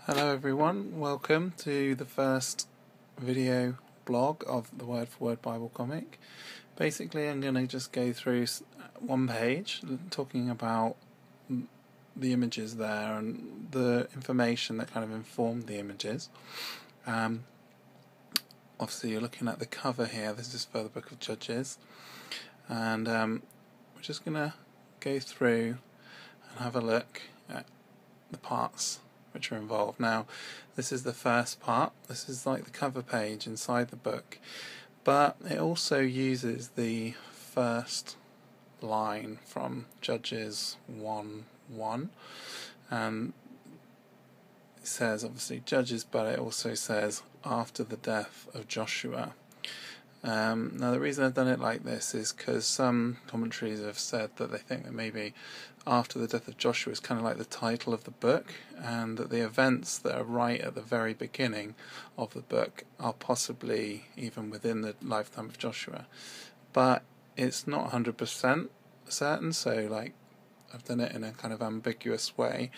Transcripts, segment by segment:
Hello everyone, welcome to the first video blog of the Word for Word Bible comic. Basically I'm going to just go through one page talking about the images there and the information that kind of informed the images. Obviously you're looking at the cover here, this is for the book of Judges, and we're just going to go through and have a look at the parts which are involved. Now, this is the first part. This is like the cover page inside the book, but it also uses the first line from Judges 1:1, and it says obviously Judges, but it also says after the death of Joshua. Now the reason I've done it like this is because some commentaries have said that they think that maybe after the death of Joshua is kind of like the title of the book, and that the events that are right at the very beginning of the book are possibly even within the lifetime of Joshua. But it's not 100% certain, so like I've done it in a kind of ambiguous way.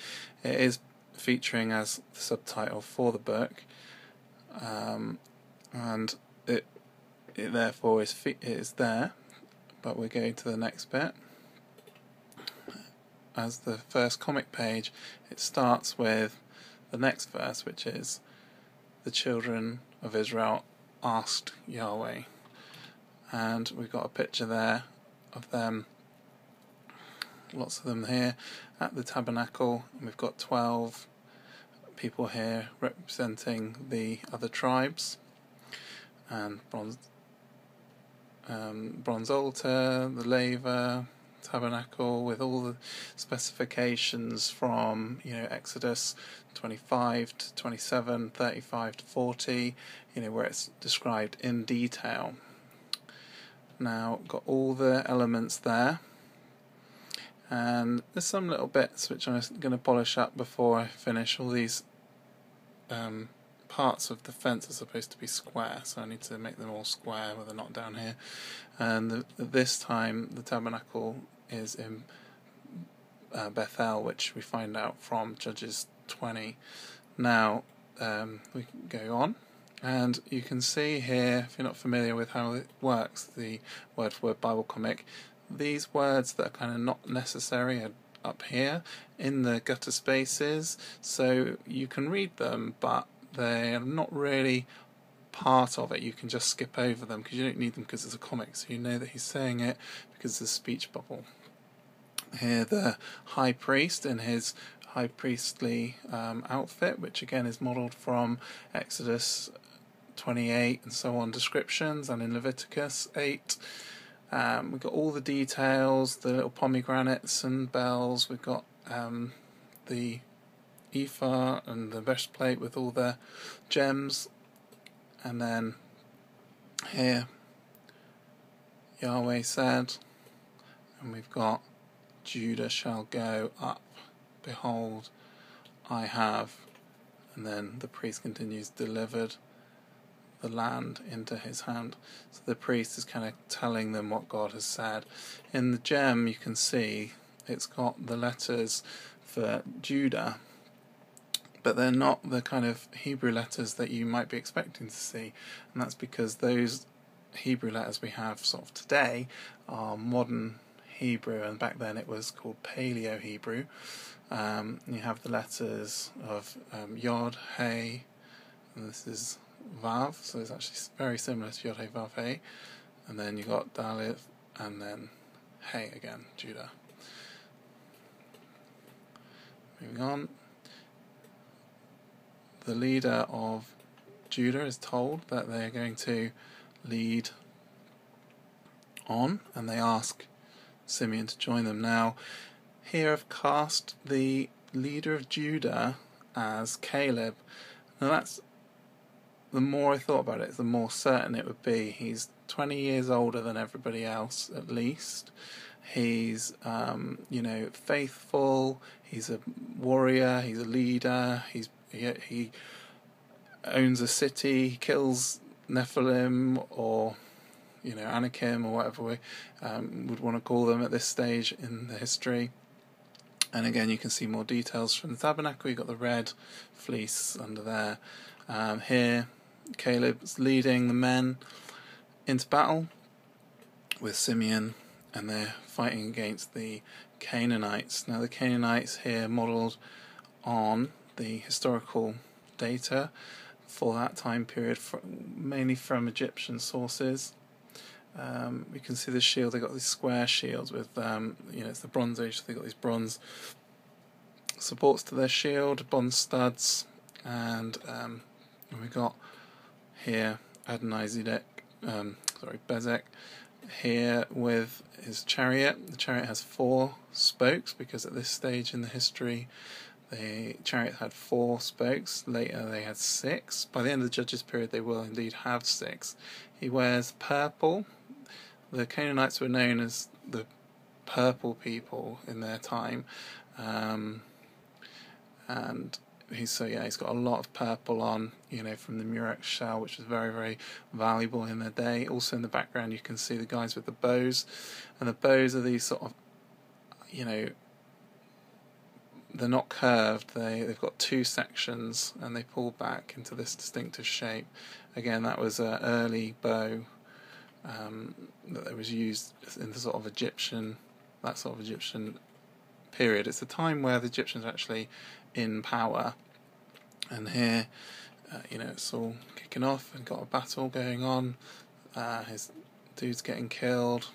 It is featuring as the subtitle for the book, and it therefore is there, but we're going to the next bit. As the first comic page, it starts with the next verse, which is the children of Israel asked Yahweh, and we've got a picture there of them, lots of them here at the Tabernacle, and we've got 12 people here representing the other tribes, and bronze altar, the laver, tabernacle, with all the specifications from Exodus 25 to 27, 35 to 40, where it's described in detail. Now got all the elements there, and there's some little bits which I'm going to polish up before I finish. All these parts of the fence are supposed to be square, so I need to make them all square where they're not down here. And this time the tabernacle is in Bethel, which we find out from Judges 20. Now we can go on, and you can see here, if you're not familiar with how it works, the Word for Word Bible comic, these words that are kind of not necessary are up here in the gutter spaces, so you can read them, but they're not really part of it. You can just skip over them because you don't need them because it's a comic, so you know that he's saying it because of the speech bubble. Here the high priest in his high priestly outfit, which again is modelled from Exodus 28 and so on descriptions, and in Leviticus 8. We've got all the details, the little pomegranates and bells. We've got the ephah and the breastplate with all the gems, and then here Yahweh said, and we've got Judah shall go up, behold I have, and then the priest continues, delivered the land into his hand. So the priest is kind of telling them what God has said. In the gem you can see it's got the letters for Judah, but they're not the kind of Hebrew letters that you might be expecting to see, and that's because those Hebrew letters we have sort of today are modern Hebrew, and back then it was called Paleo Hebrew. You have the letters of Yod, Hey, and this is Vav, so it's actually very similar to Yod, Hey, Vav, Hey, and then you got Dalet, and then Hey again, Judah. Moving on. The leader of Judah is told that they are going to lead on, and they ask Simeon to join them. Now, here I've cast the leader of Judah as Caleb. Now that's, the more I thought about it, the more certain it would be. He's 20 years older than everybody else, at least. He's, faithful. He's a warrior. He's a leader. He owns a city. He kills Nephilim, or Anakim, or whatever we would want to call them at this stage in the history. And again, you can see more details from the tabernacle. You've got the red fleece under there. Here, Caleb's leading the men into battle with Simeon, and they're fighting against the Canaanites. Now, the Canaanites here modelled on the historical data for that time period, mainly from Egyptian sources. We can see the shield. They've got these square shields with, it's the Bronze Age, so they've got these bronze supports to their shield, bronze studs, and we've got here Bezek here with his chariot. The chariot has 4 spokes, because at this stage in the history the chariot had 4 spokes. Later they had 6. By the end of the Judges period they will indeed have 6. He wears purple. The Canaanites were known as the purple people in their time, and he's got a lot of purple on, from the murex shell, which was very, very valuable in their day. Also in the background you can see the guys with the bows, and the bows are these sort of, they're not curved, they've got 2 sections and they pull back into this distinctive shape. Again, that was an early bow that was used in the sort of Egyptian period. It's a time where the Egyptians are actually in power, and here it's all kicking off and got a battle going on. His dude's getting killed,